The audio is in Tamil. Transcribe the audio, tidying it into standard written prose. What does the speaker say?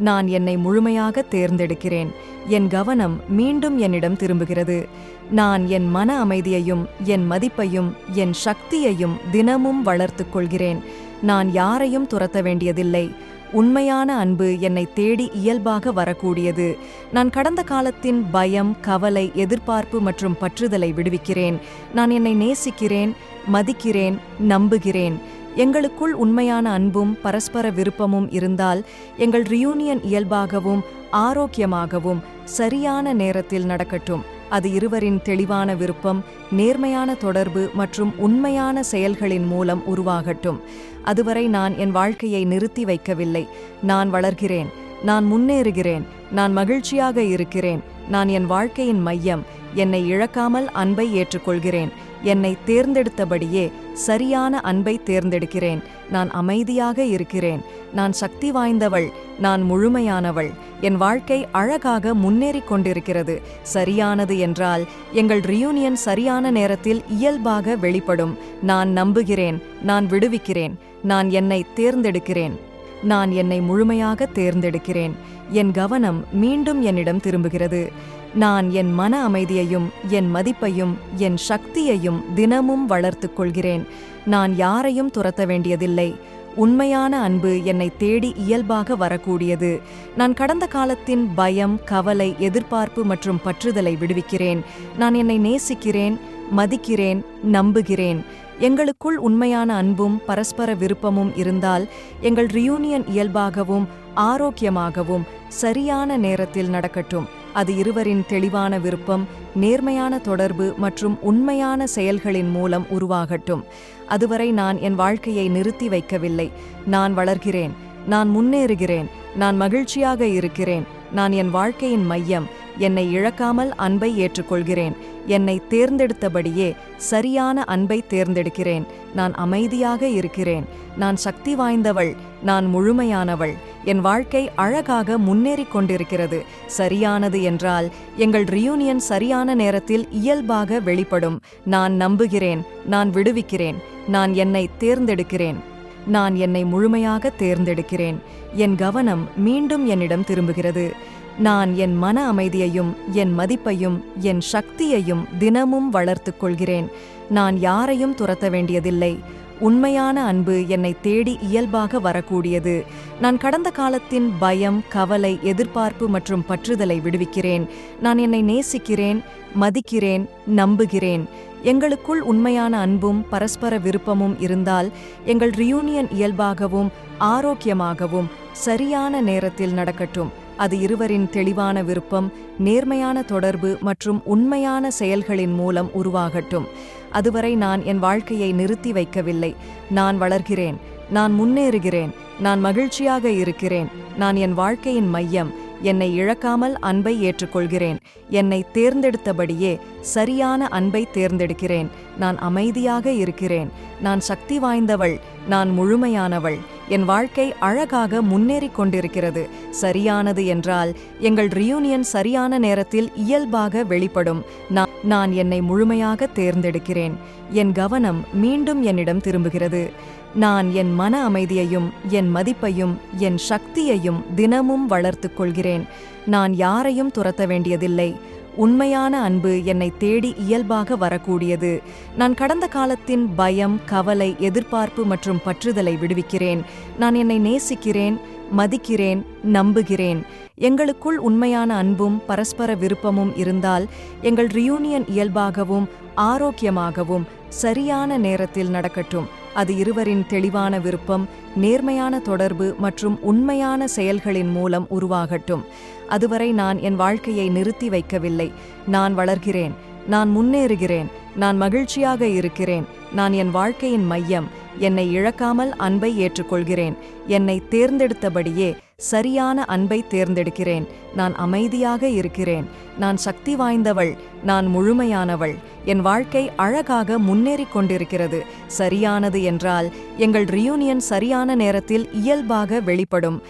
நான் என்னை முழுமையாக தேர்ந்தெடுக்கிறேன். என் கவனம் மீண்டும் என்னிடம் திரும்புகிறது. நான் என் மன அமைதியையும் என் மதிப்பையும் என் சக்தியையும் தினமும் வளர்த்துக் கொள்கிறேன். நான் யாரையும் துரத்த வேண்டியதில்லை. உண்மையான அன்பு என்னை தேடி இயல்பாக வரக்கூடியது. நான் கடந்த காலத்தின் பயம், கவலை, எதிர்பார்ப்பு மற்றும் பற்றுதலை விடுவிக்கிறேன். நான் என்னை நேசிக்கிறேன், மதிக்கிறேன், நம்புகிறேன். எங்களுக்குள் உண்மையான அன்பும் பரஸ்பர விருப்பமும் இருந்தால் எங்கள் ரியூனியன் இயல்பாகவும் ஆரோக்கியமாகவும் சரியான நேரத்தில் நடக்கட்டும். அது இருவரின் தெளிவான விருப்பம், நேர்மையான தொடர்பு மற்றும் உண்மையான செயல்களின் மூலம் உருவாகட்டும். அதுவரை நான் என் வாழ்க்கையை நிறுத்தி வைக்கவில்லை. நான் வளர்கிறேன், நான் முன்னேறுகிறேன், நான் மகிழ்ச்சியாக இருக்கிறேன். நான் என் வாழ்க்கையின் மையம். என்னை இழக்காமல் அன்பை ஏற்றுக்கொள்கிறேன். என்னை தேர்ந்தெடுத்தபடியே சரியான அன்பை தேர்ந்தெடுக்கிறேன். நான் அமைதியாக இருக்கிறேன். நான் சக்தி வாய்ந்தவள். நான் முழுமையானவள். என் வாழ்க்கை அழகாக முன்னேறிக் கொண்டிருக்கிறது. சரியானது என்றால் எங்கள் ரியூனியன் சரியான நேரத்தில் இயல்பாக வெளிப்படும். நான் நம்புகிறேன். நான் விடுவிக்கிறேன். நான் என்னை தேர்ந்தெடுக்கிறேன். நான் என்னை முழுமையாக தேர்ந்தெடுக்கிறேன். என் கவனம் மீண்டும் என்னிடம் திரும்புகிறது. நான் என் மன அமைதியையும் என் மதிப்பையும் என் சக்தியையும் தினமும் வளர்த்துக் கொள்கிறேன். நான் யாரையும் துரத்த வேண்டியதில்லை. உண்மையான அன்பு என்னை தேடி இயல்பாக வரக்கூடியது. நான் கடந்த காலத்தின் பயம், கவலை, எதிர்பார்ப்பு மற்றும் பற்றுதலை விடுவிக்கிறேன். நான் என்னை நேசிக்கிறேன், மதிக்கிறேன், நம்புகிறேன். எங்களுக்குள் உண்மையான அன்பும் பரஸ்பர விருப்பமும் இருந்தால் எங்கள் ரியூனியன் இயல்பாகவும் ஆரோக்கியமாகவும் சரியான நேரத்தில் நடக்கட்டும். அது இருவரின் தெளிவான விருப்பம், நேர்மையான தொடர்பு மற்றும் உண்மையான செயல்களின் மூலம் உருவாகட்டும். அதுவரை நான் என் வாழ்க்கையை நிறுத்தி வைக்கவில்லை. நான் வளர்கிறேன். நான் முன்னேறுகிறேன். நான் மகிழ்ச்சியாக இருக்கிறேன். நான் என் வாழ்க்கையின் மையம். என்னை இழக்காமல் அன்பை ஏற்றுக்கொள்கிறேன். என்னை தேர்ந்தெடுத்தபடியே சரியான அன்பை தேர்ந்தெடுக்கிறேன். நான் அமைதியாக இருக்கிறேன். நான் சக்தி வாய்ந்தவள். நான் முழுமையானவள். என் வாழ்க்கை அழகாக முன்னேறிக் கொண்டிருக்கிறது. சரியானது என்றால் எங்கள் ரியூனியன் சரியான நேரத்தில் இயல்பாக வெளிப்படும். நான் நம்புகிறேன். நான் விடுவிக்கிறேன். நான் என்னை தேர்ந்தெடுக்கிறேன். நான் என்னை முழுமையாக தேர்ந்தெடுக்கிறேன். என் கவனம் மீண்டும் என்னிடம் திரும்புகிறது. நான் என் மன அமைதியையும் என் மதிப்பையும் என் சக்தியையும் தினமும் வளர்த்துக் கொள்கிறேன். நான் யாரையும் துரத்த வேண்டியதில்லை. உண்மையான அன்பு என்னை தேடி இயல்பாக வரக்கூடியது. நான் கடந்த காலத்தின் பயம், கவலை, எதிர்பார்ப்பு மற்றும் பற்றுதலை விடுவிக்கிறேன். நான் என்னை நேசிக்கிறேன், மதிக்கிறேன், நம்புகிறேன். எங்களுக்குள் உண்மையான அன்பும் பரஸ்பர விருப்பமும் இருந்தால் எங்கள் ரியூனியன் இயல்பாகவும் ஆரோக்கியமாகவும் சரியான நேரத்தில் நடக்கட்டும். அது இருவரின் தெளிவான விருப்பம், நேர்மையான தொடர்பு மற்றும் உண்மையான செயல்களின் மூலம் உருவாகட்டும். அதுவரை நான் என் வாழ்க்கையை நிறுத்தி வைக்கவில்லை. நான் வளர்கிறேன். நான் முன்னேறுகிறேன். நான் மகிழ்ச்சியாக இருக்கிறேன். நான் என் வாழ்க்கையின் மையம். என்னை இழக்காமல் அன்பை ஏற்றுக்கொள்கிறேன். என்னை தேர்ந்தெடுத்தபடியே சரியான அன்பை தேர்ந்தெடுக்கிறேன். நான் அமைதியாக இருக்கிறேன். நான் சக்தி வாய்ந்தவள். நான் முழுமையானவள். என் வாழ்க்கை அழகாக முன்னேறிக் கொண்டிருக்கிறது. சரியானது என்றால் எங்கள் ரியூனியன் சரியான நேரத்தில் இயல்பாக வெளிப்படும். நான் என்னை முழுமையாக தேர்ந்தெடுக்கிறேன். என் கவனம் மீண்டும் என்னிடம் திரும்புகிறது. நான் என் மன அமைதியையும் என் மதிப்பையும் என் சக்தியையும் தினமும் வளர்த்துக் கொள்கிறேன். நான் யாரையும் துரத்த வேண்டியதில்லை. உண்மையான அன்பு என்னை தேடி இயல்பாக வரக்கூடியது. நான் கடந்த காலத்தின் பயம், கவலை, எதிர்பார்ப்பு மற்றும் பற்றுதலை விடுவிக்கிறேன். நான் என்னை நேசிக்கிறேன், மதிக்கிறேன், நம்புகிறேன். எங்களுக்குள் உண்மையான அன்பும் பரஸ்பர விருப்பமும் இருந்தால் எங்கள் ரியூனியன் இயல்பாகவும் ஆரோக்கியமாகவும் சரியான நேரத்தில் நடக்கட்டும். அது இருவரின் தெளிவான விருப்பம், நேர்மையான தொடர்பு மற்றும் உண்மையான செயல்களின் மூலம் உருவாகட்டும். அதுவரை நான் என் வாழ்க்கையை நிறுத்தி வைக்கவில்லை. நான் வளர்கிறேன். நான் முன்னேறுகிறேன். நான் மகிழ்ச்சியாக இருக்கிறேன். நான் என் வாழ்க்கையின் மையம். என்னை இழக்காமல் அன்பை ஏற்றுக்கொள்கிறேன். என்னை தேர்ந்தெடுத்தபடியே சரியான அன்பை தேர்ந்தெடுக்கிறேன். நான் அமைதியாக இருக்கிறேன். நான் சக்தி வாய்ந்தவள். நான் முழுமையானவள். என் வாழ்க்கை அழகாக முன்னேறிக் கொண்டிருக்கிறது. சரியானது என்றால் எங்கள் ரியூனியன் சரியான நேரத்தில் இயல்பாக வெளிப்படும்.